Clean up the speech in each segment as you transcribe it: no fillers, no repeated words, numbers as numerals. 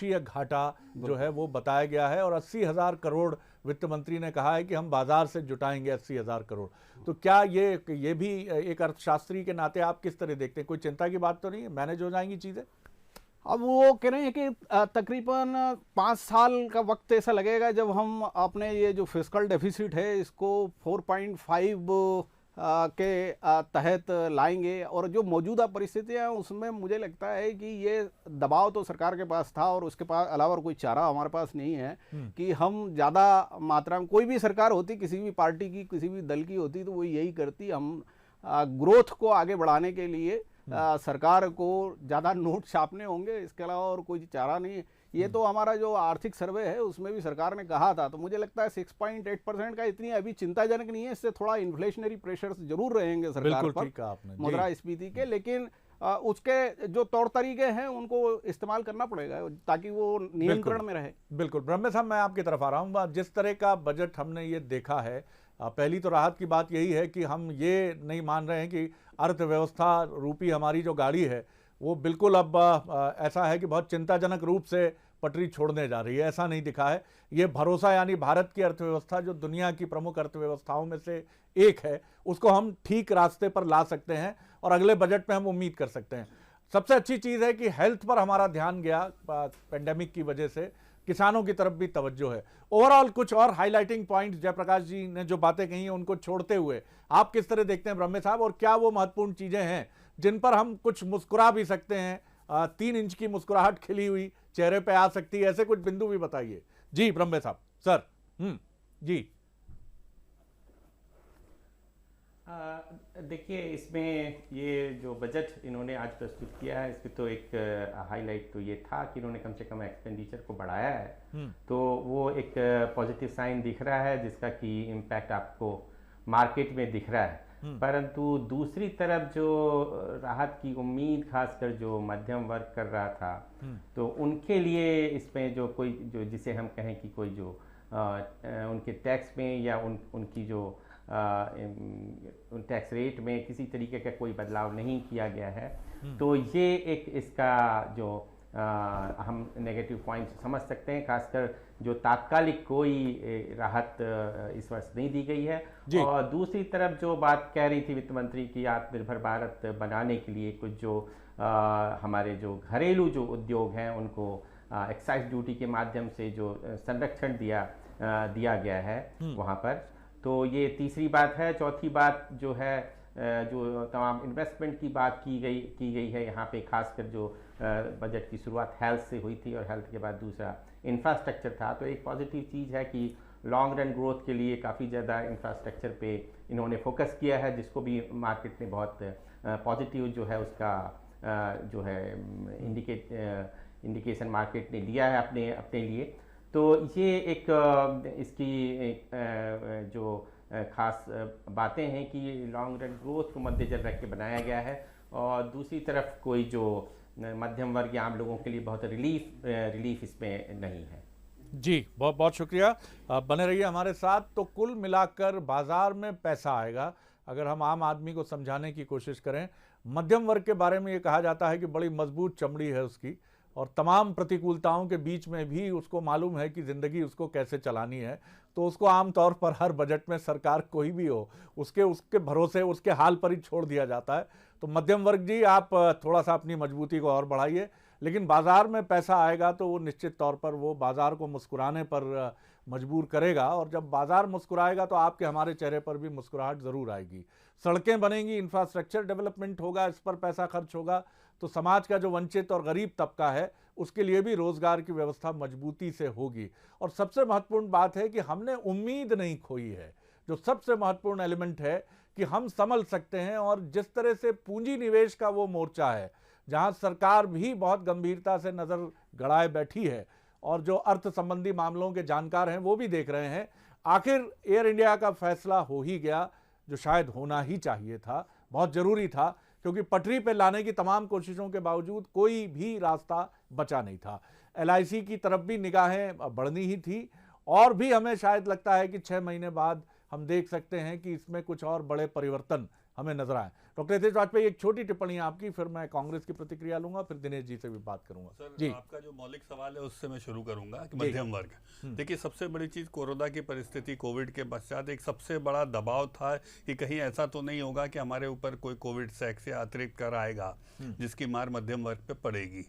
घाटा जो है वो बताया गया है और 80,000 करोड़ वित्त मंत्री ने कहा है कि हम बाजार से जुटाएंगे 80,000 करोड़। तो क्या ये भी एक अर्थशास्त्री के नाते आप किस तरह देखते हैं? कोई चिंता की बात तो नहीं है? मैनेज हो जाएंगी चीजें? अब वो कह रहे हैं कि तकरीबन 5 साल का वक्त ऐसा लगेगा जब हम अपने ये जो फिस्कल डेफिसिट है इसको 4.5 के तहत लाएंगे। और जो मौजूदा परिस्थितियां हैं उसमें मुझे लगता है कि ये दबाव तो सरकार के पास था और उसके पास अलावा कोई चारा हमारे पास नहीं है कि हम ज़्यादा मात्रा में, कोई भी सरकार होती, किसी भी पार्टी की, किसी भी दल की होती, तो वो यही करती। हम ग्रोथ को आगे बढ़ाने के लिए सरकार को ज़्यादा नोट छापने होंगे, इसके अलावा और कोई चारा नहीं है। ये तो हमारा जो आर्थिक सर्वे है उसमें भी सरकार ने कहा था, तो मुझे लगता है 6.8% का इतनी अभी चिंताजनक नहीं है। इससे थोड़ा इन्फ्लेशनरी प्रेशर्स जरूर रहेंगे सरकार पर मुद्रास्फीति के, लेकिन उसके जो तौर तरीके हैं उनको इस्तेमाल करना पड़ेगा ताकि वो नियंत्रण में रहे। बिल्कुल। ब्रह्मे साहब, मैं आपकी तरफ आ रहा हूँ। जिस तरह का बजट हमने ये देखा है, पहली तो राहत की बात यही है कि हम ये नहीं मान रहे हैं कि अर्थव्यवस्था रूपी हमारी जो गाड़ी है वो बिल्कुल अब ऐसा है कि बहुत चिंताजनक रूप से पटरी छोड़ने जा रही है, ऐसा नहीं दिखा है। ये भरोसा, यानी भारत की अर्थव्यवस्था जो दुनिया की प्रमुख अर्थव्यवस्थाओं में से एक है, उसको हम ठीक रास्ते पर ला सकते हैं और अगले बजट में हम उम्मीद कर सकते हैं। सबसे अच्छी चीज़ है कि हेल्थ पर हमारा ध्यान गया पेंडेमिक की वजह से, किसानों की तरफ भी तवज्जो है। ओवरऑल कुछ और हाईलाइटिंग पॉइंट्स जयप्रकाश जी ने जो बातें कही हैं उनको छोड़ते हुए आप किस तरह देखते हैं ब्रह्मे साहब, और क्या वो महत्वपूर्ण चीजें हैं जिन पर हम कुछ मुस्कुरा भी सकते हैं? 3 इंच की मुस्कुराहट खिली हुई चेहरे पे आ सकती है, ऐसे कुछ बिंदु भी बताइए। जी ब्रह्मे साहब। सर। जी। देखिए, इसमें ये जो बजट इन्होंने आज प्रस्तुत किया है इसमें तो एक हाईलाइट तो ये था कि इन्होंने कम से कम एक्सपेंडिचर को बढ़ाया है, तो वो एक पॉजिटिव साइन दिख रहा है जिसका कि इम्पैक्ट आपको मार्केट में दिख रहा है। परंतु दूसरी तरफ जो राहत की उम्मीद खासकर जो मध्यम वर्ग कर रहा था, तो उनके लिए इसमें जो कोई जो जिसे हम कहें कि कोई जो उनके टैक्स में या उनकी जो टैक्स रेट में किसी तरीके का कोई बदलाव नहीं किया गया है, तो ये एक इसका जो हम नेगेटिव पॉइंट समझ सकते हैं। खासकर जो तात्कालिक कोई राहत इस वर्ष नहीं दी गई है। और दूसरी तरफ जो बात कह रही थी वित्त मंत्री की, आत्मनिर्भर भारत बनाने के लिए कुछ जो हमारे जो घरेलू जो उद्योग हैं उनको एक्साइज ड्यूटी के माध्यम से जो संरक्षण दिया गया है वहाँ पर, तो ये तीसरी बात है। चौथी बात जो है, जो तमाम इन्वेस्टमेंट की बात की गई है यहाँ पे, खासकर जो बजट की शुरुआत हेल्थ से हुई थी और हेल्थ के बाद दूसरा इंफ्रास्ट्रक्चर था, तो एक पॉजिटिव चीज़ है कि लॉन्ग रन ग्रोथ के लिए काफ़ी ज़्यादा इंफ्रास्ट्रक्चर पे इन्होंने फोकस किया है, जिसको भी मार्केट में बहुत पॉजिटिव जो है उसका जो है इंडिकेशन मार्केट ने लिया है अपने लिए। तो ये एक इसकी जो खास बातें हैं कि लॉन्ग रन ग्रोथ को मद्देनजर रख के बनाया गया है, और दूसरी तरफ कोई जो मध्यम वर्ग या आम लोगों के लिए बहुत रिलीफ इसमें नहीं है। जी, बहुत बहुत शुक्रिया। बने रहिए हमारे साथ। तो कुल मिलाकर बाजार में पैसा आएगा अगर हम आम आदमी को समझाने की कोशिश करें। मध्यम वर्ग के बारे में ये कहा जाता है कि बड़ी मजबूत चमड़ी है उसकी, और तमाम प्रतिकूलताओं के बीच में भी उसको मालूम है कि ज़िंदगी उसको कैसे चलानी है, तो उसको आमतौर पर हर बजट में सरकार कोई भी हो उसके भरोसे उसके हाल पर ही छोड़ दिया जाता है। तो मध्यम वर्ग जी, आप थोड़ा सा अपनी मजबूती को और बढ़ाइए, लेकिन बाजार में पैसा आएगा तो वो निश्चित तौर पर वो बाजार को मुस्कुराने पर मजबूर करेगा, और जब बाजार मुस्कुराएगा तो आपके हमारे चेहरे पर भी मुस्कुराहट ज़रूर आएगी। सड़कें बनेंगी, इंफ्रास्ट्रक्चर डेवलपमेंट होगा, इस पर पैसा खर्च होगा, तो समाज का जो वंचित और गरीब तबका है उसके लिए भी रोजगार की व्यवस्था मजबूती से होगी। और सबसे महत्वपूर्ण बात है कि हमने उम्मीद नहीं खोई है, जो सबसे महत्वपूर्ण एलिमेंट है कि हम संभल सकते हैं। और जिस तरह से पूंजी निवेश का वो मोर्चा है जहां सरकार भी बहुत गंभीरता से नजर गड़ाए बैठी है, और जो अर्थ संबंधी मामलों के जानकार हैं वो भी देख रहे हैं, आखिर एयर इंडिया का फैसला हो ही गया, जो शायद होना ही चाहिए था, बहुत जरूरी था, क्योंकि पटरी पे लाने की तमाम कोशिशों के बावजूद कोई भी रास्ता बचा नहीं था। LIC की तरफ भी निगाहें बढ़नी ही थी, और भी हमें शायद लगता है कि 6 महीने बाद हम देख सकते हैं कि इसमें कुछ और बड़े परिवर्तन हमें नजर आए। डॉक्टर हितेश वाजपेयी, एक छोटी टिप्पणी आपकी, फिर मैं कांग्रेस की प्रतिक्रिया लूंगा, फिर दिनेश जी से भी बात करूंगा। सर जी, आपका जो मौलिक सवाल है उससे मैं शुरू करूंगा कि मध्यम वर्ग, देखिए सबसे बड़ी चीज कोरोना की परिस्थिति, कोविड के पश्चात एक सबसे बड़ा दबाव था कि कहीं ऐसा तो नहीं होगा कि हमारे ऊपर कोई कोविड टैक्स या अतिरिक्त कर आएगा जिसकी मार मध्यम वर्ग पे पड़ेगी।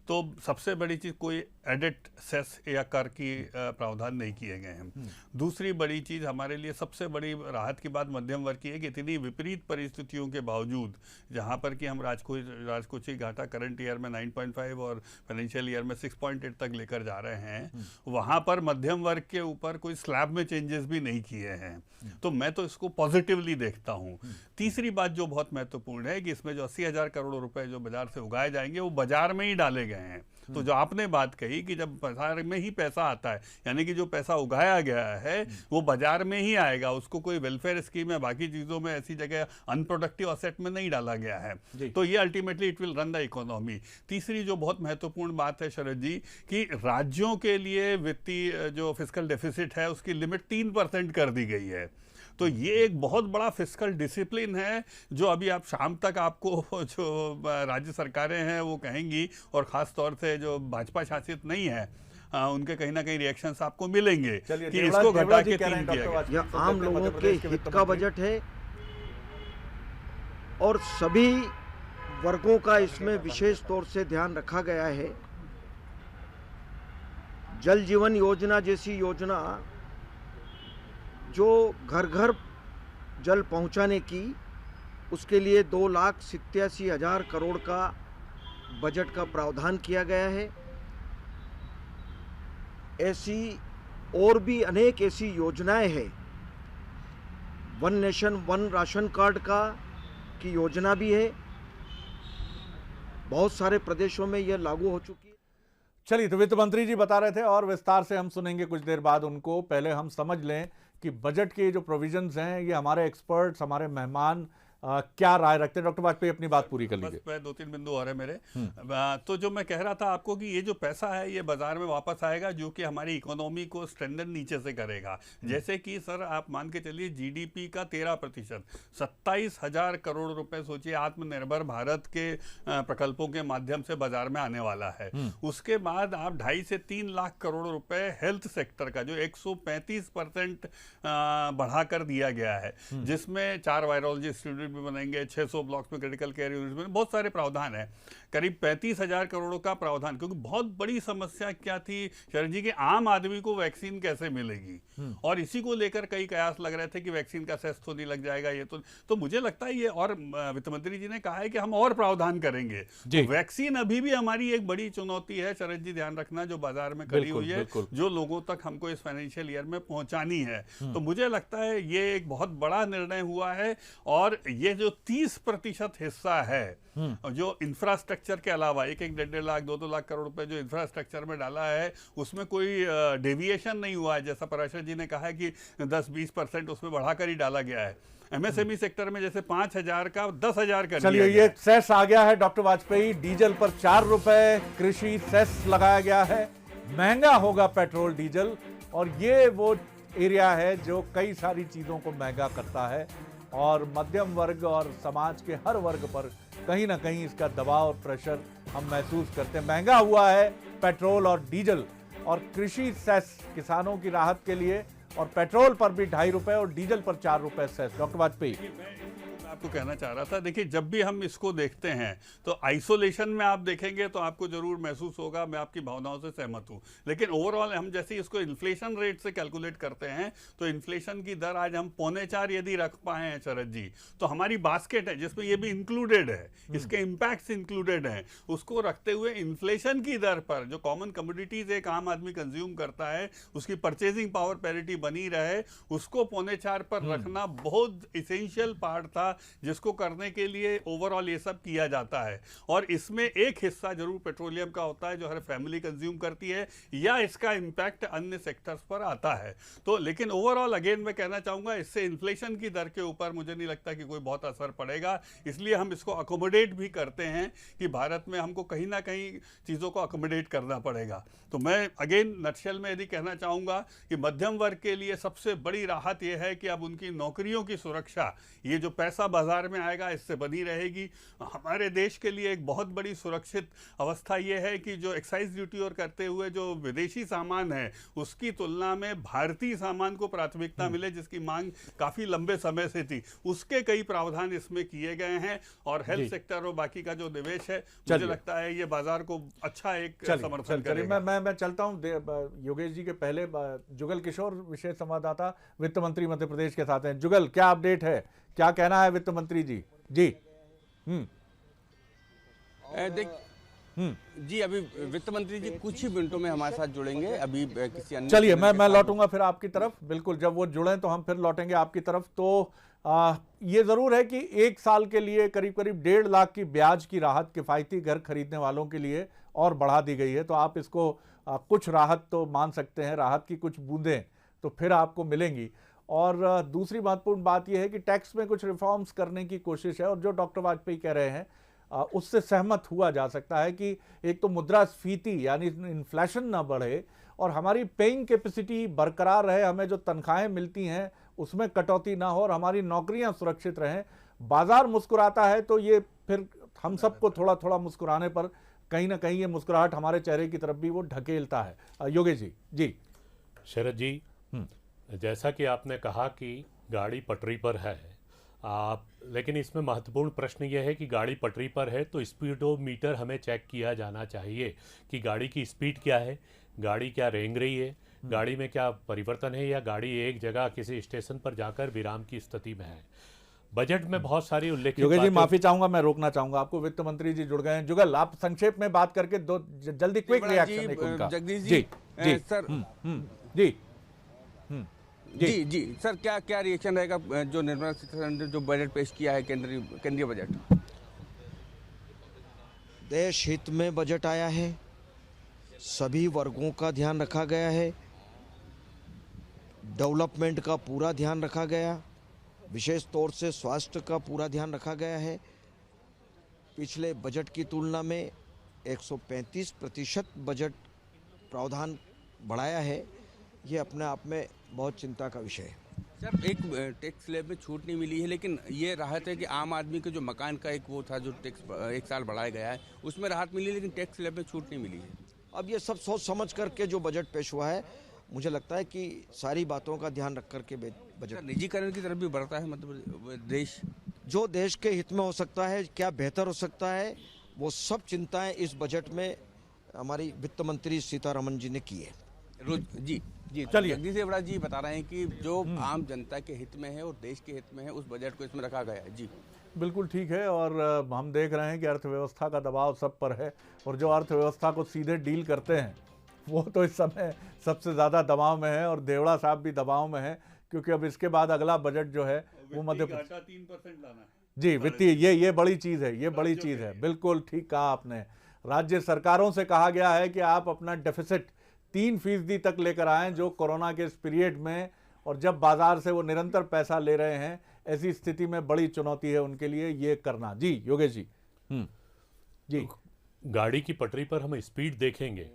तो सबसे बड़ी चीज कोई एडिट सेस या कर की प्रावधान नहीं किए गए हैं। दूसरी बड़ी चीज हमारे लिए सबसे बड़ी राहत की बात मध्यम वर्ग की है कि इतनी विपरीत परिस्थितियों के बावजूद, जहां पर कि हम राजकोषीय घाटा करंट ईयर में 9.5 और फाइनेंशियल ईयर में 6.8 तक लेकर जा रहे हैं, वहां पर मध्यम वर्ग के ऊपर कोई स्लैब में चेंजेस भी नहीं किए हैं। तो मैं तो इसको पॉजिटिवली देखता हूं। तीसरी बात जो बहुत महत्वपूर्ण है कि इसमें जो 80,000 करोड़ रुपए जो बाजार से उगाए जाएंगे वो बाजार में ही डाले गए हैं। तो जो आपने बात कही कि जब बाजार में ही पैसा आता है, यानी कि जो पैसा उगाया गया है वो बाजार में ही आएगा, उसको कोई वेलफेयर स्कीम या बाकी चीजों में ऐसी जगह अनप्रोडक्टिव असेट में नहीं डाला गया है। तो ये ultimately it will run the economy. तीसरी जो बहुत महत्वपूर्ण बात है शरद जी, कि राज्यों के लिए वित्तीय जो फिस्कल डेफिसिट है उसकी लिमिट 3% कर दी गई है। तो ये एक बहुत बड़ा फिस्कल डिसिप्लिन है जो अभी आप शाम तक आपको जो राज्य सरकारें हैं वो कहेंगी, और ख़ास तौर से जो भाजपा शासित नहीं है उनके कहीं ना कहीं रिएक्शंस आपको मिलेंगे कि इसको घटा के 3 किया गया। यह आम लोगों के हित का बजट है और सभी वर्गों का इसमें विशेष तौर से ध्यान रखा गया है। जल जीवन योजना जैसी योजना जो घर घर जल पहुंचाने की, उसके लिए 2,87,000 करोड़ का बजट का प्रावधान किया गया है। ऐसी और भी अनेक ऐसी योजनाएं हैं। One nation one ration card की योजना भी है, बहुत सारे प्रदेशों में यह लागू हो चुकी है। चलिए, तो वित्त मंत्री जी बता रहे थे और विस्तार से हम सुनेंगे कुछ देर बाद उनको। पहले हम समझ लें कि बजट के जो प्रोविजंस हैं, ये हमारे एक्सपर्ट्स, हमारे मेहमान क्या राय रखते हैं। डॉक्टर वाजपेयी अपनी बात पूरी कर लीजिए। बस 2-3 बिंदु और है मेरे। तो जो मैं कह रहा था आपको कि ये जो पैसा है ये बाजार में वापस आएगा, जो कि हमारी इकोनॉमी को स्ट्रेंथन नीचे से करेगा। जैसे कि सर आप मान के चलिए जीडीपी का 13%, 27,000 करोड़ रुपए सोचिए आत्मनिर्भर भारत के प्रकल्पों के माध्यम से बाजार में आने वाला है। उसके बाद आप 2.5 से 3 लाख करोड़ रुपए हेल्थ सेक्टर का जो 135% बढ़ाकर दिया गया है, जिसमें 4 वायरोलॉजी इंस्टीट्यूट भी बनेंगे, 600 ब्लॉक्स में क्रिटिकल केयर यूनिट में, बहुत सारे प्रावधान है। करीब 35,000 करोड़ का प्रावधान, क्योंकि बहुत बड़ी समस्या क्या थी शरद जी कि आम आदमी को वैक्सीन कैसे मिलेगी, और इसी को लेकर कई कयास लग रहे थे कि वैक्सीन का सेस तो नहीं लग जाएगा ये तो मुझे लगता है ये, और वित्त मंत्री जी ने कहा है कि हम और प्रावधान करेंगे। तो वैक्सीन अभी भी हमारी एक बड़ी चुनौती है शरद जी, ध्यान रखना, जो बाजार में खड़ी हुई है, जो लोगों तक हमको इस फाइनेंशियल ईयर में पहुंचानी है। तो मुझे लगता है ये एक बहुत बड़ा निर्णय हुआ है, और ये जो 30% हिस्सा है जो इंफ्रास्ट्रक्चर के अलावा 1-1, 1.5 लाख 2-2 लाख करोड़ रुपए जो इंफ्रास्ट्रक्चर में डाला है, उसमें कोई डेविएशन नहीं हुआ है। जैसा पराशर जी ने कहा है कि 10-20% उसमें बढ़ाकर ही डाला गया है। एमएसएमई सेक्टर में जैसे 5,000 का 10,000 कर दिया। चलिए, ये सेस आ गया है डॉक्टर वाजपेयी। डीजल पर 4 रुपए कृषि सेस लगाया गया है। महंगा होगा पेट्रोल डीजल, और ये वो एरिया है जो कई सारी चीजों को महंगा करता है, और मध्यम वर्ग और समाज के हर वर्ग पर कहीं ना कहीं इसका दबाव और प्रेशर हम महसूस करते हैं। महंगा हुआ है पेट्रोल और डीजल, और कृषि सेस किसानों की राहत के लिए, और पेट्रोल पर भी 2.5 रुपए और डीजल पर 4 रुपए सेस। डॉक्टर वाजपेयी, आपको कहना चाह रहा था, देखिए जब भी हम इसको देखते हैं तो आइसोलेशन में आप देखेंगे तो आपको जरूर महसूस होगा, मैं आपकी भावनाओं से सहमत हूं, लेकिन ओवरऑल हम जैसे इसको इन्फ्लेशन रेट से कैलकुलेट करते हैं तो इन्फ्लेशन की दर आज हम 4.25 यदि रख पाए हैं शरद जी, तो हमारी बास्केट है जिसमें ये भी इंक्लूडेड है, इसके इंपैक्ट्स इंक्लूडेड हैं, उसको रखते हुए इन्फ्लेशन की दर पर जो कॉमन कमोडिटीज एक आम आदमी कंज्यूम करता है उसकी परचेजिंग पावर पैरिटी बनी रहे, उसको 4.25 पर रखना बहुत इसेंशियल पार्ट था, जिसको करने के लिए ओवरऑल ये सब किया जाता है। और इसमें एक हिस्सा जरूर पेट्रोलियम का होता है जो हर फैमिली कंज्यूम करती है, या इसका इंपैक्ट अन्य सेक्टर्स पर आता है। तो लेकिन ओवरऑल अगेन मैं कहना चाहूंगा, इससे इन्फ्लेशन की दर के ऊपर मुझे नहीं लगता कि कोई बहुत असर पड़ेगा, इसलिए हम इसको अकोमोडेट भी करते हैं कि भारत में हमको कहीं ना कहीं चीज़ों को अकोमोडेट करना पड़ेगा। तो मैं अगेन नटशेल में यदि कहना चाहूँगा कि मध्यम वर्ग के लिए सबसे बड़ी राहत यह है कि अब उनकी नौकरियों की सुरक्षा, ये जो पैसा बाजार में आएगा, इससे बनी रहेगी। हमारे देश के लिए एक बहुत बड़ी सुरक्षित अवस्था ये है कि जो एक्साइज ड्यूटी और करते हुए जो विदेशी सामान है उसकी तुलना में भारतीय सामान को प्राथमिकता मिले, जिसकी मांग काफी लंबे समय से थी, उसके कई प्रावधान इसमें किए गए हैं। और हेल्थ सेक्टर और बाकी का जो निवेश है, मुझे लगता है ये बाजार को अच्छा एक समर्थन करेगा। मैं चलता हूं योगेश जी के पहले जुगल किशोर विशेष संवाददाता वित्त मंत्री मध्य प्रदेश के साथ हैं। जुगल, क्या अपडेट है, क्या कहना है वित्त मंत्री जी? जी जी, अभी वित्त मंत्री जी कुछ ही मिनटों में हमारे साथ जुड़ेंगे। अभी किसी अन्य चलिए मैं लौटूंगा फिर आपकी तरफ। बिल्कुल, जब वो जुड़े तो हम फिर लौटेंगे आपकी तरफ। तो ये जरूर है कि 1 साल के लिए करीब करीब 1.5 लाख की ब्याज की राहत किफायती घर खरीदने वालों के लिए और बढ़ा दी गई है। तो आप इसको कुछ राहत तो मान सकते हैं, राहत की कुछ बूंदें तो फिर आपको मिलेंगी। और दूसरी महत्वपूर्ण बात यह है कि टैक्स में कुछ रिफॉर्म्स करने की कोशिश है, और जो डॉक्टर वाजपेयी कह रहे हैं उससे सहमत हुआ जा सकता है कि एक तो मुद्रास्फीति यानी इन्फ्लेशन ना बढ़े और हमारी पेइंग कैपेसिटी बरकरार रहे, हमें जो तनख्वाहें मिलती हैं उसमें कटौती ना हो और हमारी नौकरियां सुरक्षित रहें। बाजार मुस्कुराता है तो ये फिर हम सबको थोड़ा थोड़ा मुस्कुराने पर कहीं ना कहीं ये मुस्कुराहट हमारे चेहरे की तरफ भी वो ढकेलता है। योगेश जी। जी शरद जी, जैसा कि आपने कहा कि गाड़ी पटरी पर है, लेकिन इसमें महत्वपूर्ण प्रश्न यह है कि गाड़ी पटरी पर है तो स्पीडोमीटर हमें चेक किया जाना चाहिए कि गाड़ी की स्पीड क्या है, गाड़ी क्या रेंग रही है, गाड़ी में क्या परिवर्तन है, या गाड़ी एक जगह किसी स्टेशन पर जाकर विराम की स्थिति में है। बजट में बहुत सारी उल्लेखित योगेश जी माफी चाहूंगा, मैं रोकना चाहूंगा आपको, वित्त मंत्री जी जुड़ गए हैं। जुगल, आप संक्षेप में बात करके दो जल्दी क्विक रिएक्शन एक उनका। जगदीश जी जी सर। जी जी जी सर, क्या रिएक्शन रहेगा जो निर्मला सीतारमण ने जो बजट पेश किया है, केंद्रीय बजट? देश हित में बजट आया है, सभी वर्गों का ध्यान रखा गया है, डेवलपमेंट का पूरा ध्यान रखा गया, विशेष तौर से स्वास्थ्य का पूरा ध्यान रखा गया है। पिछले बजट की तुलना में 135% बजट प्रावधान बढ़ाया है। ये अपने आप में बहुत चिंता का विषय है। सर, एक टैक्स स्लैब में छूट नहीं मिली है, लेकिन ये राहत है कि आम आदमी के जो मकान का एक वो था जो टैक्स 1 साल बढ़ाया गया है उसमें राहत मिली, लेकिन टैक्स स्लैब में छूट नहीं मिली है। अब ये सब सोच समझ करके जो बजट पेश हुआ है, मुझे लगता है कि सारी बातों का ध्यान रख करके बजट निजीकरण की तरफ भी बढ़ता है, मतलब देश जो देश के हित में हो सकता है, क्या बेहतर हो सकता है, वो सब चिंताएं इस बजट में हमारी वित्त मंत्री सीतारमण जी ने की है। जी चलिए, जगदीश देवड़ा जी बता रहे हैं कि जो आम जनता के हित में है और देश के हित में है उस बजट को इसमें रखा गया है। जी बिल्कुल ठीक है। और हम देख रहे हैं कि अर्थव्यवस्था का दबाव सब पर है, और जो अर्थव्यवस्था को सीधे डील करते हैं वो तो इस समय सबसे ज़्यादा दबाव में है, और देवड़ा साहब भी दबाव में है, क्योंकि अब इसके बाद अगला बजट जो है वो मध्य प्रदेश 3% लाना है। जी, वित्तीय ये बड़ी चीज़ है, ये बड़ी चीज़ है। बिल्कुल ठीक कहा आपने। राज्य सरकारों से कहा गया है कि आप अपना डेफिसिट 3% तक लेकर आएं, जो कोरोना के इस पीरियड में, और जब बाजार से वो निरंतर पैसा ले रहे हैं, ऐसी स्थिति में बड़ी चुनौती है उनके लिए ये करना। जी योगेश जी। जी, गाड़ी की पटरी पर हम स्पीड देखेंगे।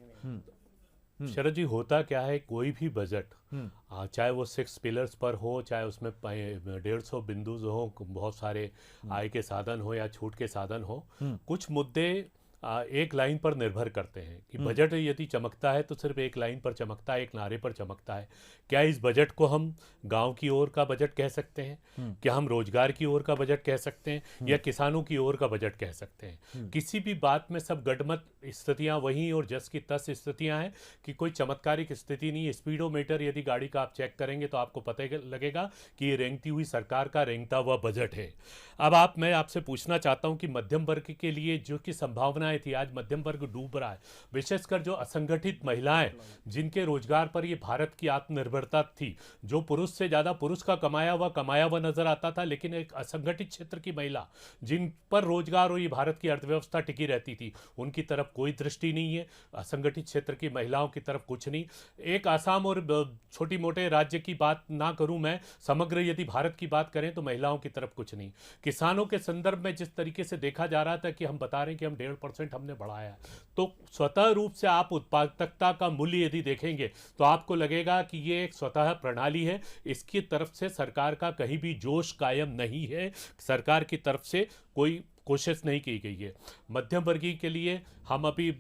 शरद जी, होता क्या है, कोई भी बजट चाहे वो 6 पिलर्स पर हो, चाहे उसमें 150 बिंदु हो, बहुत सारे आय के साधन हो या छूट के साधन हो, कुछ मुद्दे एक लाइन पर निर्भर करते हैं कि बजट यदि चमकता है तो सिर्फ एक लाइन पर चमकता है, एक नारे पर चमकता है। क्या इस बजट को हम गांव की ओर का बजट कह सकते हैं? क्या हम रोजगार की ओर का बजट कह सकते हैं, या किसानों की ओर का बजट कह सकते हैं? किसी भी बात में सब गडमत स्थितियां वहीं और जस की तस स्थितियां हैं कि कोई चमत्कारिक स्थिति नहीं। स्पीडोमीटर यदि गाड़ी का आप चेक करेंगे तो आपको पता लगेगा कि ये रेंगती हुई सरकार का रेंगता हुआ बजट है। अब मैं आपसे पूछना चाहता हूं कि मध्यम वर्ग के लिए जो की संभावनाएं थी, आज मध्यम वर्ग डूब रहा है, विशेषकर जो असंगठित महिलाएं, जिनके रोजगार पर ये भारत की आत्मनिर्भरता थी, जो पुरुष से ज्यादा पुरुष का कमाया हुआ नजर आता था, लेकिन एक असंगठित क्षेत्र की महिला जिन पर रोजगार और ये भारत की अर्थव्यवस्था टिकी रहती थी, उनकी तरफ कोई दृष्टि नहीं है। असंगठित क्षेत्र की महिलाओं की तरफ कुछ नहीं। एक आसाम और छोटी मोटे राज्य की बात ना करूं मैं, समग्र यदि भारत की बात करें तो महिलाओं की तरफ कुछ नहीं। किसानों के संदर्भ में जिस तरीके से देखा जा रहा था कि हम बता रहे हैं कि हम 1.5% 5% हमने बढ़ाया है। तो स्वतः रूप से आप उत्पादकता का मूल्य यदि देखेंगे तो आपको लगेगा कि ये एक स्वतः प्रणाली है, इसकी तरफ से सरकार का कहीं भी जोश कायम नहीं है, सरकार की तरफ से कोई कोशिश नहीं की गई है। मध्यम वर्गीय के लिए हम अभी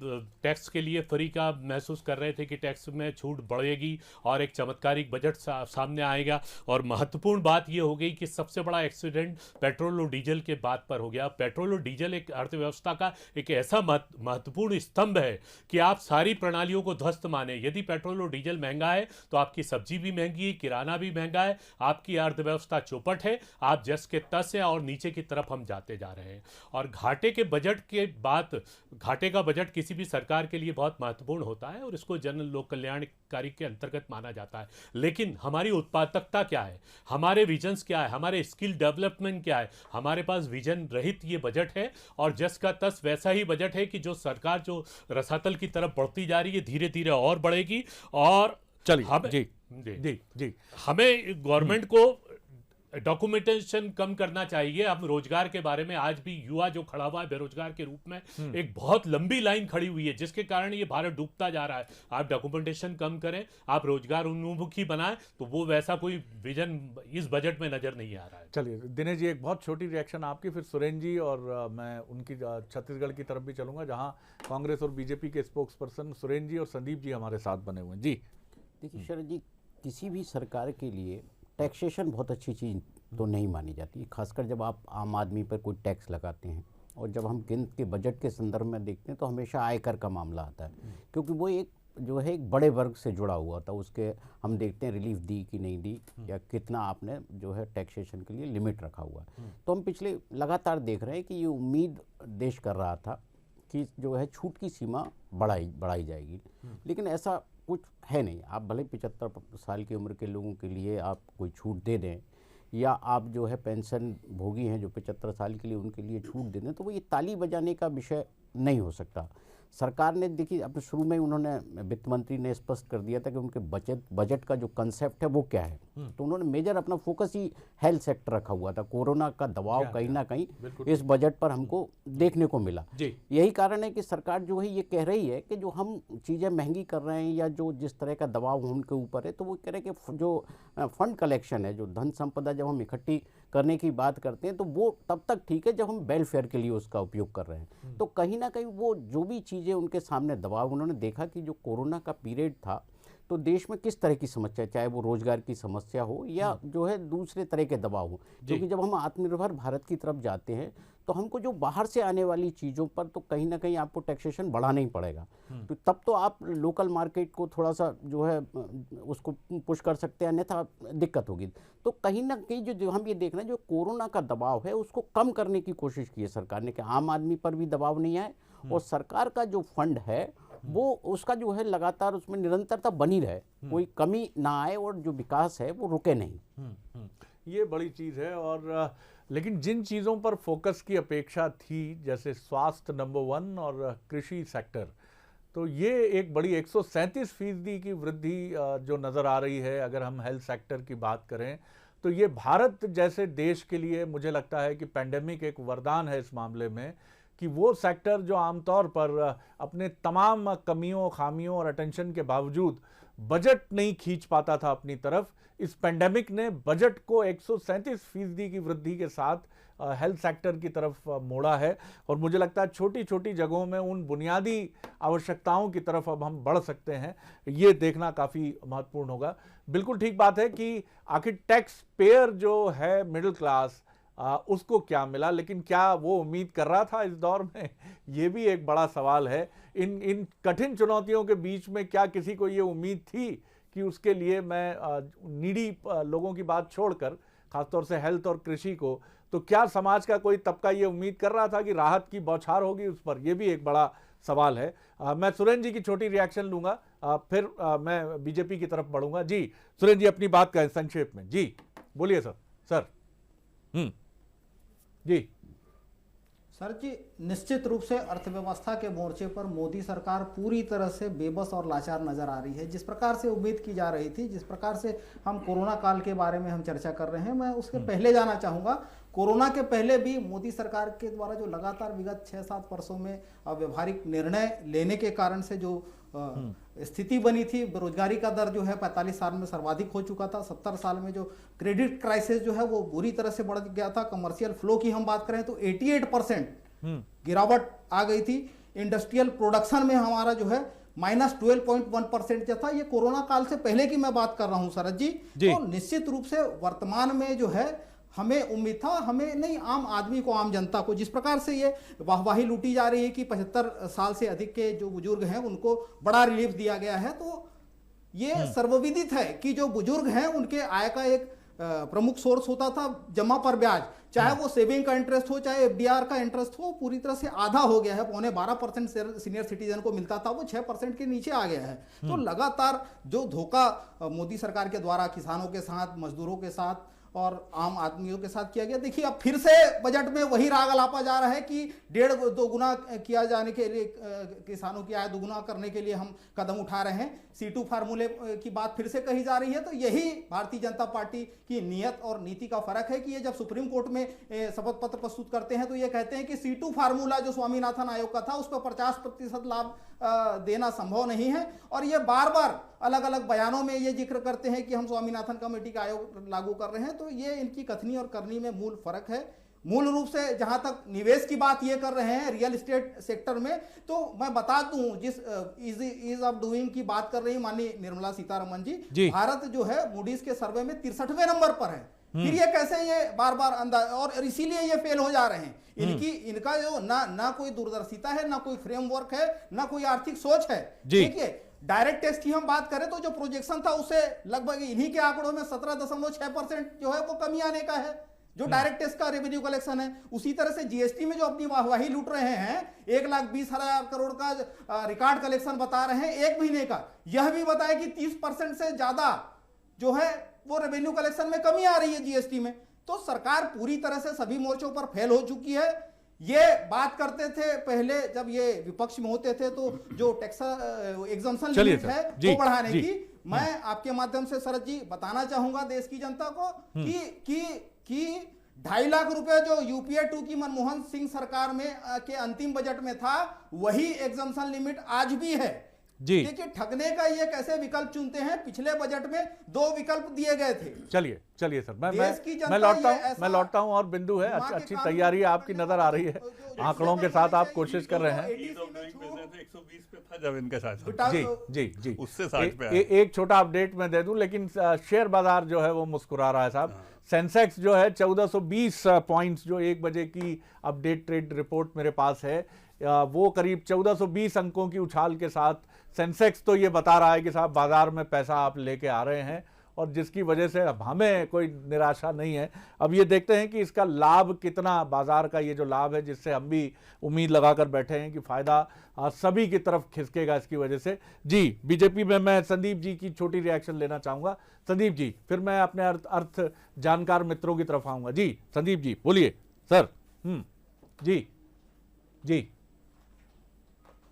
टैक्स के लिए फ्री का महसूस कर रहे थे कि टैक्स में छूट बढ़ेगी और एक चमत्कारिक बजट सामने आएगा। और महत्वपूर्ण बात यह हो गई कि सबसे बड़ा एक्सीडेंट पेट्रोल और डीजल के बात पर हो गया। पेट्रोल और डीजल एक अर्थव्यवस्था का एक ऐसा महत्वपूर्ण स्तंभ है कि आप सारी प्रणालियों को ध्वस्त माने। यदि पेट्रोल और डीजल महंगा है तो आपकी सब्जी भी महंगी है, किराना भी महंगा है, आपकी अर्थव्यवस्था चौपट है, आप जस के तस है और नीचे की तरफ हम जाते जा रहे हैं। और घाटे के बजट के बाद, घाटे का बजट किसी भी सरकार के लिए बहुत महत्वपूर्ण होता है और इसको जन लोक कल्याणकारी के अंतर्गत माना जाता है। लेकिन हमारी उत्पादकता क्या है, हमारे विजन्स क्या है, हमारे स्किल डेवलपमेंट क्या है? हमारे पास विजन रहित ये बजट है और जस का तस वैसा ही बजट है कि जो सरकार जो रसातल की तरफ बढ़ती जा रही है, धीरे धीरे और बढ़ेगी। और चलिए जी जी जी हमें गवर्नमेंट को डॉक्यूमेंटेशन कम करना चाहिए। हम रोजगार के बारे में आज भी युवा जो खड़ा हुआ है बेरोजगार के रूप में, एक बहुत लंबी लाइन खड़ी हुई है जिसके कारण ये भारत डूबता जा रहा है। आप डॉक्यूमेंटेशन कम करें, आप रोजगार उन्मुखी बनाएं, तो वो वैसा कोई विजन इस बजट में नजर नहीं आ रहा है। चलिए दिनेश जी, एक बहुत छोटी रिएक्शन आपकी, फिर सुरेंद्र जी, और मैं उनकी छत्तीसगढ़ की तरफ भी चलूंगा जहां कांग्रेस और बीजेपी के स्पोक्स पर्सन सुरेंद्र जी और संदीप जी हमारे साथ बने हुए हैं। जी देखिए शरद जी, किसी भी सरकार के लिए टैक्सेशन बहुत अच्छी चीज़ तो नहीं मानी जाती, खासकर जब आप आम आदमी पर कोई टैक्स लगाते हैं। और जब हम केंद्र के बजट के संदर्भ में देखते हैं तो हमेशा आयकर का मामला आता है, क्योंकि वो एक जो है एक बड़े वर्ग से जुड़ा हुआ था। उसके हम देखते हैं रिलीफ दी कि नहीं दी, या कितना आपने जो है टैक्सेशन के लिए लिमिट रखा हुआ है। तो हम पिछले लगातार देख रहे हैं कि ये उम्मीद देश कर रहा था कि जो है छूट की सीमा बढ़ाई जाएगी, लेकिन ऐसा कुछ है नहीं। आप भले 75 साल की उम्र के लोगों के लिए आप कोई छूट दे दें, या आप जो है पेंशन भोगी हैं जो 75 साल के लिए उनके लिए छूट दे दें, तो वो ये ताली बजाने का विषय नहीं हो सकता। सरकार ने देखिए अपने शुरू में उन्होंने, वित्त मंत्री ने स्पष्ट कर दिया था कि उनके बजट का जो कंसेप्ट है वो क्या है। तो उन्होंने मेजर अपना फोकस ही हेल्थ सेक्टर रखा हुआ था। कोरोना का दबाव कहीं ना कहीं इस बजट पर हमको देखने को मिला। यही कारण है कि सरकार जो है ये कह रही है कि जो हम चीज़ें महंगी कर रहे हैं या जो जिस तरह का दबाव उनके ऊपर है, तो वो कह रहे हैं कि जो फंड कलेक्शन है, जो धन संपदा जब हम इकट्ठी करने की बात करते हैं तो वो तब तक ठीक है जब हम वेलफेयर के लिए उसका उपयोग कर रहे हैं। तो कहीं ना कहीं वो जो भी चीज़ें उनके सामने दबाव, उन्होंने देखा कि जो कोरोना का पीरियड था तो देश में किस तरह की समस्या, चाहे वो रोजगार की समस्या हो या जो है दूसरे तरह के दबाव हो, क्योंकि जब हम आत्मनिर्भर भारत की तरफ जाते हैं तो हमको जो बाहर से आने वाली चीज़ों पर तो कहीं ना कहीं आपको टैक्सेशन बढ़ाना ही पड़ेगा। तो तब तो आप लोकल मार्केट को थोड़ा सा जो है उसको पुश कर सकते हैं, अन्यथा दिक्कत होगी। तो कहीं ना कहीं जो हम ये देख रहे हैं, जो कोरोना का दबाव है उसको कम करने की कोशिश की है सरकार ने कि आम आदमी पर भी दबाव नहीं आए, और सरकार का जो फंड है वो उसका जो है लगातार उसमें निरंतरता बनी रहे, कोई कमी ना आए और जो विकास है वो रुके नहीं। ये बड़ी चीज़ है। और लेकिन जिन चीज़ों पर फोकस की अपेक्षा थी, जैसे स्वास्थ्य नंबर 1 और कृषि सेक्टर, तो ये एक बड़ी 137% की वृद्धि जो नज़र आ रही है। अगर हम हेल्थ सेक्टर की बात करें तो ये भारत जैसे देश के लिए मुझे लगता है कि पैंडेमिक एक वरदान है इस मामले में, कि वो सेक्टर जो आमतौर पर अपने तमाम कमियों, खामियों और अटेंशन के बावजूद बजट नहीं खींच पाता था अपनी तरफ, इस पेंडेमिक ने बजट को 137% की वृद्धि के साथ हेल्थ सेक्टर की तरफ मोड़ा है। और मुझे लगता है छोटी छोटी जगहों में उन बुनियादी आवश्यकताओं की तरफ अब हम बढ़ सकते हैं, ये देखना काफ़ी महत्वपूर्ण होगा। बिल्कुल ठीक बात है कि आखिर टैक्स पेयर जो है मिडिल क्लास, उसको क्या मिला, लेकिन क्या वो उम्मीद कर रहा था इस दौर में, ये भी एक बड़ा सवाल है। इन कठिन चुनौतियों के बीच में क्या किसी को ये उम्मीद थी कि उसके लिए मैं नीडी लोगों की बात छोड़कर, खासतौर से हेल्थ और कृषि को, तो क्या समाज का कोई तबका ये उम्मीद कर रहा था कि राहत की बौछार होगी उस पर? ये भी एक बड़ा सवाल है। मैं सुरेंद्र जी की छोटी रिएक्शन लूंगा, फिर मैं बीजेपी की तरफ बढ़ूंगा। जी सुरेंद्र जी, अपनी बात करें संक्षेप में। जी बोलिए सर। जी सर जी, निश्चित रूप से अर्थव्यवस्था के मोर्चे पर मोदी सरकार पूरी तरह से बेबस और लाचार नजर आ रही है। जिस प्रकार से उम्मीद की जा रही थी, जिस प्रकार से हम कोरोना काल के बारे में हम चर्चा कर रहे हैं, मैं उसके पहले जाना चाहूँगा। कोरोना के पहले भी मोदी सरकार के द्वारा जो लगातार विगत 6-7 वर्षों में व्यवहारिक निर्णय लेने के कारण से जो स्थिति बनी थी, बेरोजगारी का दर जो है 45 साल में सर्वाधिक हो चुका था। 70 साल में जो क्रेडिट क्राइसिस जो है वो बुरी तरह से बढ़ गया था। कमर्शियल फ्लो की हम बात करें तो 88% गिरावट आ गई थी। इंडस्ट्रियल प्रोडक्शन में हमारा जो है -12.1% जो था, ये कोरोना काल से पहले की मैं बात कर रहा हूं शरद जी। तो निश्चित रूप से वर्तमान में जो है हमें उम्मीद था, हमें नहीं, आम आदमी को, आम जनता को, जिस प्रकार से ये वाहवाही लूटी जा रही है कि 75 साल से अधिक के जो बुजुर्ग हैं उनको बड़ा रिलीफ दिया गया है, तो ये सर्वविदित है कि जो बुजुर्ग हैं उनके आय का एक प्रमुख सोर्स होता था जमा पर ब्याज, चाहे वो सेविंग का इंटरेस्ट हो चाहे एफडीआर का इंटरेस्ट हो, पूरी तरह से आधा हो गया है। 12.25% सीनियर सिटीजन को मिलता था, वो 6% के नीचे आ गया है। तो लगातार जो धोखा मोदी सरकार के द्वारा किसानों के साथ, मजदूरों के साथ और आम आदमियों के साथ किया गया, देखिए अब फिर से बजट में वही राग अलापा जा रहा है कि 1.5-2 गुना किया जाने के लिए, किसानों की आय दोगुना करने के लिए हम कदम उठा रहे हैं। C2 फार्मूले की बात फिर से कही जा रही है। तो यही भारतीय जनता पार्टी की नीयत और नीति का फर्क है कि ये जब सुप्रीम कोर्ट में शपथ पत्र प्रस्तुत करते हैं तो ये कहते हैं कि C2 फार्मूला जो स्वामीनाथन आयोग का था उस पर 50% लाभ देना संभव नहीं है, और ये बार बार अलग अलग बयानों में ये जिक्र करते हैं कि हम स्वामीनाथन कमेटी का आयोग लागू कर रहे हैं। तो ये इनकी कथनी और करनी में मूल फर्क है। मूल रूप से जहां तक निवेश की बात ये कर रहे हैं रियल एस्टेट सेक्टर में, तो मैं बता दूं, जिस ईज ऑफ डूइंग की बात कर रही माननीय निर्मला सीतारमन जी, भारत जो है मूडीज के सर्वे में 63वें नंबर पर है। फिर ये कैसे ये बार बार अंदाज, और इसीलिए ये फेल हो जा रहे हैं। इनका जो ना कोई दूरदर्शिता है, ना कोई फ्रेमवर्क है, ना कोई आर्थिक सोच है। देखिए डायरेक्ट टैक्स की हम बात करें तो जो प्रोजेक्शन था उससे लगभग इन्हीं के आंकड़ों में 17.6% जो है वो कमी आने का है, जो डायरेक्ट टैक्स का रेवेन्यू कलेक्शन है। उसी तरह से जीएसटी में जो अपनी वाहवाही लूट रहे हैं, 1,20,000 करोड़ का रिकॉर्ड कलेक्शन बता रहे हैं एक महीने का। यह भी बताया कि 30% से ज्यादा जो है वो रेवेन्यू कलेक्शन में कमी आ रही है जीएसटी में। तो सरकार पूरी तरह से सभी मोर्चों पर फेल हो चुकी है। ये बात करते थे पहले जब ये विपक्ष में होते थे, तो जो टैक्स एग्जम्पशन लिमिट है वो बढ़ाने की, मैं आपके माध्यम से शरद जी बताना चाहूंगा देश की जनता को कि 2.5 लाख रुपए जो यूपीए 2 की मनमोहन सिंह सरकार में के अंतिम बजट में था, वही एग्जम्पशन लिमिट आज भी है। देखिए ठगने का ये कैसे विकल्प चुनते हैं। पिछले बजट में 2 विकल्प दिए गए थे। चलिए सर, मैं लौटता हूं और बिंदु है, अच्छी तैयारी आपकी नजर आ रही है, आंकड़ों के साथ आप कोशिश कर रहे हैं। 120 पे था जब इनका शासन, जी उससे 60 पे एक छोटा अपडेट मैं दे दूं, लेकिन शेयर बाजार जो है वो मुस्कुरा रहा है साहब। सेंसेक्स जो है 1420 पॉइंट्स, जो 1 बजे की अपडेट ट्रेड रिपोर्ट मेरे पास है, वो करीब 1420 अंकों की उछाल के साथ सेंसेक्स तो ये बता रहा है कि साहब बाजार में पैसा आप लेके आ रहे हैं, और जिसकी वजह से अब हमें कोई निराशा नहीं है। अब ये देखते हैं कि इसका लाभ कितना, बाजार का ये जो लाभ है जिससे हम भी उम्मीद लगाकर बैठे हैं कि फायदा सभी की तरफ खिसकेगा इसकी वजह से। जी, बीजेपी में मैं संदीप जी की छोटी रिएक्शन लेना चाहूंगा। संदीप जी, फिर मैं अपने अर्थ जानकार मित्रों की तरफ आऊंगा। जी संदीप जी बोलिए सर। जी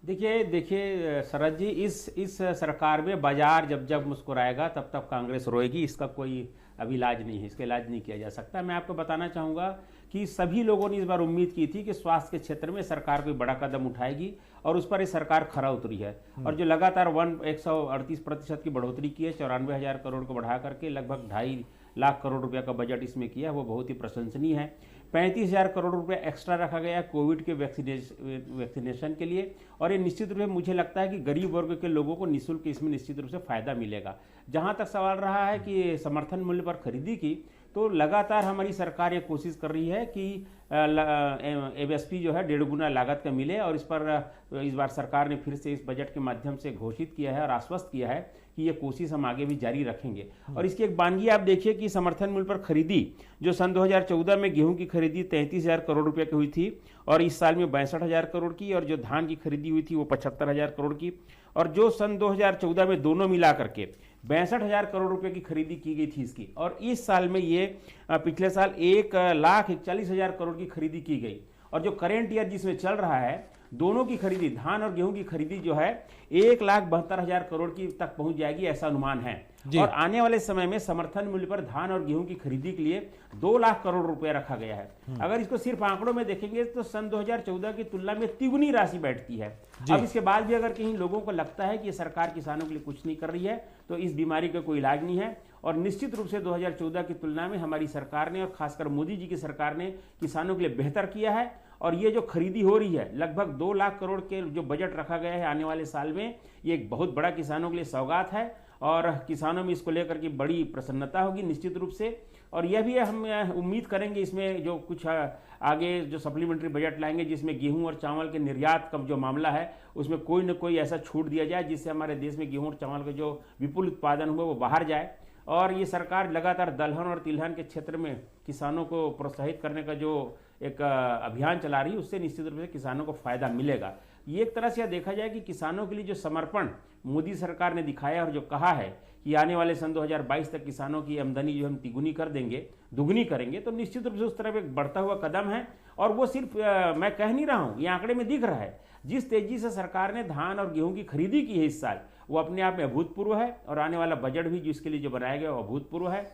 देखिए शरद जी, इस सरकार में बाजार जब मुस्कुराएगा तब कांग्रेस रोएगी, इसका कोई अभी इलाज नहीं है, इसका इलाज नहीं किया जा सकता। मैं आपको बताना चाहूँगा कि सभी लोगों ने इस बार उम्मीद की थी कि स्वास्थ्य के क्षेत्र में सरकार कोई बड़ा कदम उठाएगी, और उस पर ये सरकार खरा उतरी है। और जो लगातार 138% की बढ़ोतरी की है, 94,000 करोड़ को बढ़ा करके लगभग 2.5 लाख करोड़ रुपया का बजट इसमें किया है, वो बहुत ही प्रशंसनीय है। 35,000 करोड़ रुपया एक्स्ट्रा रखा गया है कोविड के वैक्सीनेशन के लिए, और ये निश्चित रूप से मुझे लगता है कि गरीब वर्ग के लोगों को निःशुल्क इसमें निश्चित रूप से फायदा मिलेगा। जहां तक सवाल रहा है कि समर्थन मूल्य पर खरीदी की, तो लगातार हमारी सरकार ये कोशिश कर रही है कि एमएसपी जो है 1.5 गुना लागत का मिले, और इस बार सरकार ने फिर से इस बजट के माध्यम से घोषित किया है और आश्वस्त किया है कि ये कोशिश हम आगे भी जारी रखेंगे। और इसकी एक बानगी आप देखिए कि समर्थन मूल्य पर खरीदी जो सन 2014 में गेहूं की खरीदी 33,000 करोड़ रुपए की हुई थी, और इस साल में 62,000 करोड़ की, और जो धान की खरीदी हुई थी वो 75,000 करोड़ की, और जो सन 2014 में दोनों मिला करके 62,000 करोड़ रुपए की खरीदी की गई थी इसकी, और इस साल में ये पिछले साल 1,41,000 करोड़ की खरीदी की गई। और जो करेंट ईयर जिसमें चल रहा है, दोनों की खरीदी, धान और गेहूं की खरीदी जो है 1,72,000 करोड़ की तक पहुंच जाएगी, ऐसा अनुमान है। और आने वाले समय में समर्थन मूल्य पर धान और गेहूं की खरीदी के लिए 2 लाख करोड़ रुपया रखा गया है। अगर इसको सिर्फ आंकड़ों में देखेंगे तो सन 2014 की तुलना में तिगुनी राशि बैठती है। अब इसके बाद भी अगर कहीं लोगों को लगता है कि सरकार किसानों के लिए कुछ नहीं कर रही है, तो इस बीमारी का कोई इलाज नहीं है। और निश्चित रूप से 2014 की तुलना में हमारी सरकार ने, और खासकर मोदी जी की सरकार ने, किसानों के लिए बेहतर किया है। और ये जो खरीदी हो रही है, लगभग 2 लाख करोड़ के जो बजट रखा गया है आने वाले साल में, ये एक बहुत बड़ा किसानों के लिए सौगात है और किसानों में इसको लेकर के बड़ी प्रसन्नता होगी निश्चित रूप से। और यह भी हम उम्मीद करेंगे इसमें जो कुछ आगे जो सप्लीमेंट्री बजट लाएंगे, जिसमें गेहूं और चावल के निर्यात का जो मामला है उसमें कोई न कोई ऐसा छूट दिया जाए जिससे हमारे देश में गेहूं और चावल का जो विपुल उत्पादन हुआ वो बाहर जाए। और ये सरकार लगातार दलहन और तिलहन के क्षेत्र में किसानों को प्रोत्साहित करने का जो एक अभियान चला रही है, उससे निश्चित रूप से किसानों को फायदा मिलेगा। ये एक तरह से यह देखा जाए कि किसानों के लिए जो समर्पण मोदी सरकार ने दिखाया और जो कहा है कि आने वाले सन 2022 तक किसानों की आमदनी जो हम तिगुनी कर देंगे, दुगनी करेंगे, तो निश्चित रूप से उस तरफ एक बढ़ता हुआ कदम है। और वो सिर्फ मैं कह नहीं रहा हूँ, ये आंकड़े में दिख रहा है। जिस तेजी से सरकार ने धान और गेहूं की खरीदी की है इस साल, वो अपने आप में अभूतपूर्व है। और आने वाला बजट भी जिसके लिए जो बनाया गया वो अभूतपूर्व है।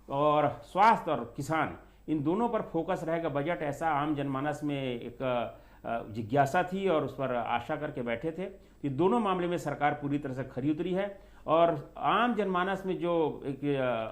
और स्वास्थ्य और किसान, इन दोनों पर फोकस रहेगा बजट, ऐसा आम जनमानस में एक जिज्ञासा थी और उस पर आशा करके बैठे थे। कि दोनों मामले में सरकार पूरी तरह से खरी उतरी है। और आम जनमानस में जो एक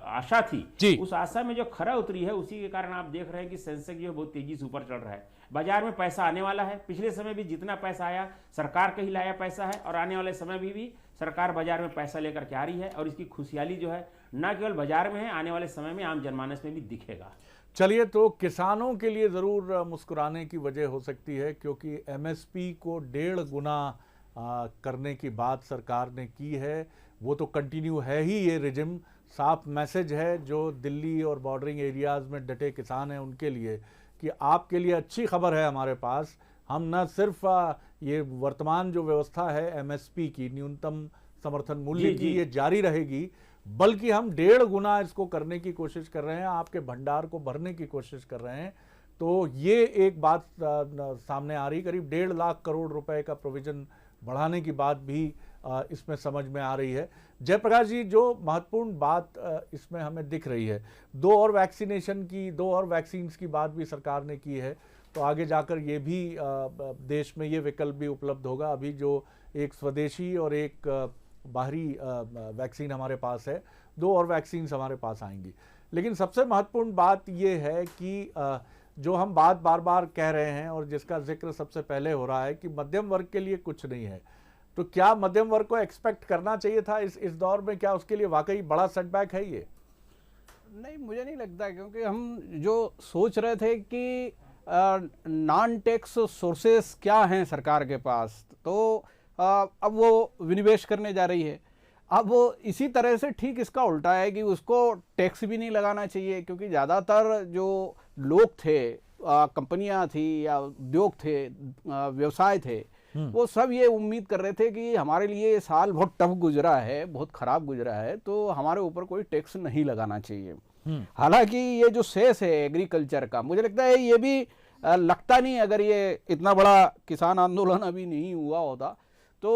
आशा थी, उस आशा में जो खरा उतरी है, उसी के कारण आप देख रहे हैं कि सेंसेक्स जो है बहुत तेजी से ऊपर चढ़ रहा है। बाजार में पैसा आने वाला है। पिछले समय भी जितना पैसा आया सरकार का ही लाया पैसा है, और आने वाले समय में भी सरकार बाजार में पैसा लेकर के आ रही है। और इसकी खुशहाली जो है न केवल बाजार में है, आने वाले समय में आम जनमानस में भी दिखेगा। चलिए, तो किसानों के लिए ज़रूर मुस्कुराने की वजह हो सकती है, क्योंकि एमएसपी को 1.5 गुना करने की बात सरकार ने की है। वो तो कंटिन्यू है ही, ये रिजिम साफ मैसेज है जो दिल्ली और बॉर्डरिंग एरियाज़ में डटे किसान हैं उनके लिए, कि आपके लिए अच्छी खबर है हमारे पास। हम न सिर्फ ये वर्तमान जो व्यवस्था है एमएसपी की, न्यूनतम समर्थन मूल्य की, ये जारी रहेगी, बल्कि हम 1.5 गुना इसको करने की कोशिश कर रहे हैं, आपके भंडार को भरने की कोशिश कर रहे हैं। तो ये एक बात सामने आ रही, करीब 1.5 लाख करोड़ रुपए का प्रोविजन बढ़ाने की बात भी इसमें समझ में आ रही है। जयप्रकाश जी, जो महत्वपूर्ण बात इसमें हमें दिख रही है, 2 और वैक्सीनेशन की, 2 और वैक्सीन्स की बात भी सरकार ने की है। तो आगे जाकर ये भी देश में ये विकल्प भी उपलब्ध होगा। अभी जो एक स्वदेशी और एक बाहरी वैक्सीन हमारे पास है, 2 और वैक्सीन्स हमारे पास आएंगी। लेकिन सबसे महत्वपूर्ण बात ये है कि जो हम बात बार बार कह रहे हैं और जिसका जिक्र सबसे पहले हो रहा है कि मध्यम वर्ग के लिए कुछ नहीं है। तो क्या मध्यम वर्ग को एक्सपेक्ट करना चाहिए था इस दौर में? क्या उसके लिए वाकई बड़ा सेटबैक है ये? नहीं, मुझे नहीं लगता, क्योंकि हम जो सोच रहे थे कि नॉन टैक्स सोर्सेस क्या हैं सरकार के पास, तो अब वो विनिवेश करने जा रही है। अब वो इसी तरह से ठीक इसका उल्टा है कि उसको टैक्स भी नहीं लगाना चाहिए, क्योंकि ज़्यादातर जो लोग थे, कंपनियां थी या उद्योग थे, व्यवसाय थे, वो सब ये उम्मीद कर रहे थे कि हमारे लिए ये साल बहुत टफ गुजरा है, बहुत ख़राब गुजरा है, तो हमारे ऊपर कोई टैक्स नहीं लगाना चाहिए। हालांकि ये जो सेस है एग्रीकल्चर का, मुझे लगता है ये भी लगता नहीं, अगर ये इतना बड़ा किसान आंदोलन अभी नहीं हुआ होता तो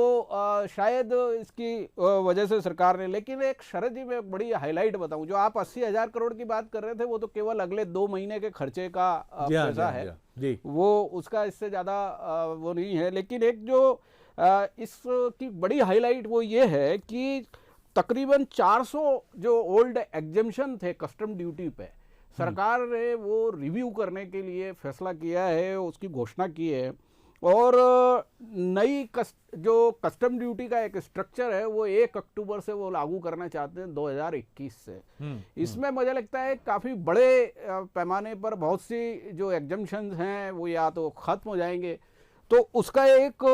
शायद इसकी वजह से सरकार ने। लेकिन एक शरद जी, मैं बड़ी हाईलाइट बताऊं, जो आप 80,000 करोड़ की बात कर रहे थे, वो तो केवल अगले 2 महीने के खर्चे का पैसा है जी। वो उसका इससे ज़्यादा वो नहीं है। लेकिन एक जो इसकी बड़ी हाईलाइट वो ये है कि तकरीबन 400 जो ओल्ड एग्जेम्पशन थे कस्टम ड्यूटी पे, सरकार ने वो रिव्यू करने के लिए फैसला किया है, उसकी घोषणा की है। और नई जो कस्टम ड्यूटी का एक स्ट्रक्चर है वो 1 अक्टूबर से वो लागू करना चाहते हैं 2021 से। इसमें मुझे लगता है काफ़ी बड़े पैमाने पर बहुत सी जो एग्जम्पशंस हैं वो या तो ख़त्म हो जाएंगे। तो उसका एक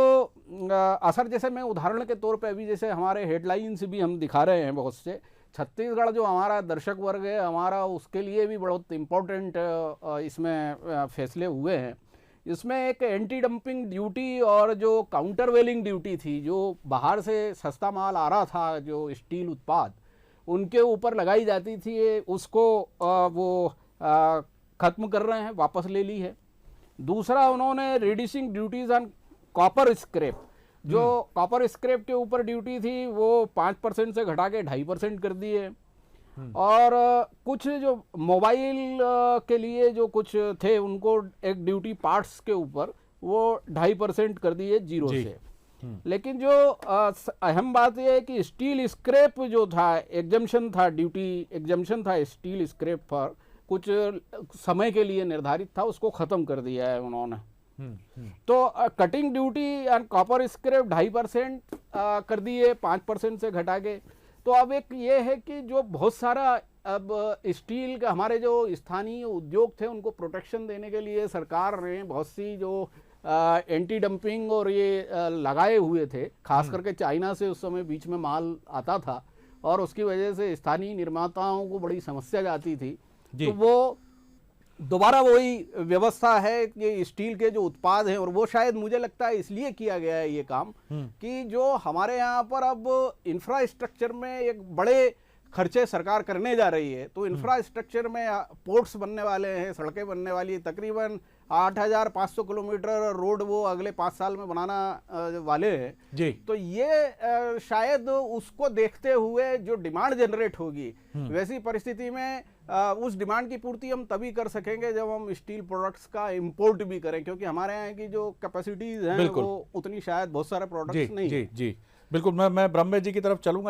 असर, जैसे मैं उदाहरण के तौर पे अभी जैसे हमारे हेडलाइंस भी हम दिखा रहे हैं बहुत से, छत्तीसगढ़ जो हमारा दर्शक वर्ग है हमारा, उसके लिए भी बहुत इम्पोर्टेंट इसमें फैसले हुए हैं। इसमें एक एंटी डंपिंग ड्यूटी और जो काउंटर वेलिंग ड्यूटी थी, जो बाहर से सस्ता माल आ रहा था, जो स्टील उत्पाद उनके ऊपर लगाई जाती थी, उसको वो ख़त्म कर रहे हैं, वापस ले ली है। दूसरा उन्होंने reducing duties on copper scrap, जो कॉपर स्क्रैप के ऊपर ड्यूटी थी वो 5% से घटा के 2.5% कर दी है। और कुछ जो मोबाइल के लिए जो कुछ थे उनको एक ड्यूटी पार्ट्स के ऊपर वो 2.5% कर दी है 0 से। लेकिन जो अहम बात यह है कि स्टील स्क्रैप जो था एग्जम्पशन था, ड्यूटी एग्जम्पशन था स्टील स्क्रैप पर कुछ समय के लिए निर्धारित था, उसको खत्म कर दिया है उन्होंने। तो cutting duty on copper scrap 2.5% कर दी है 5% से घटा के। तो अब एक ये है कि जो बहुत सारा अब स्टील का हमारे जो स्थानीय उद्योग थे उनको प्रोटेक्शन देने के लिए सरकार ने बहुत सी जो एंटी डंपिंग और ये लगाए हुए थे, खास करके चाइना से उस समय बीच में माल आता था और उसकी वजह से स्थानीय निर्माताओं को बड़ी समस्या जाती थी। तो वो दोबारा वही व्यवस्था है कि स्टील के जो उत्पाद हैं, और वो शायद मुझे लगता है इसलिए किया गया है ये काम कि जो हमारे यहाँ पर अब इंफ्रास्ट्रक्चर में एक बड़े खर्चे सरकार करने जा रही है, तो इंफ्रास्ट्रक्चर में पोर्ट्स बनने वाले हैं, सड़कें बनने वाली है, तकरीबन 8,500 किलोमीटर रोड वो अगले 5 साल में बनाना वाले हैं जी। तो ये शायद उसको देखते हुए जो डिमांड जनरेट होगी, वैसी परिस्थिति में उस डिमांड की पूर्ति हम तभी कर सकेंगे जब हम स्टील प्रोडक्ट्स का इंपोर्ट भी करें, क्योंकि हमारे यहाँ की जो कैपेसिटीज हैं वो उतनी शायद बहुत सारे प्रोडक्ट्स नहीं। जी बिल्कुल, मैं ब्रह्मे जी की तरफ चलूंगा।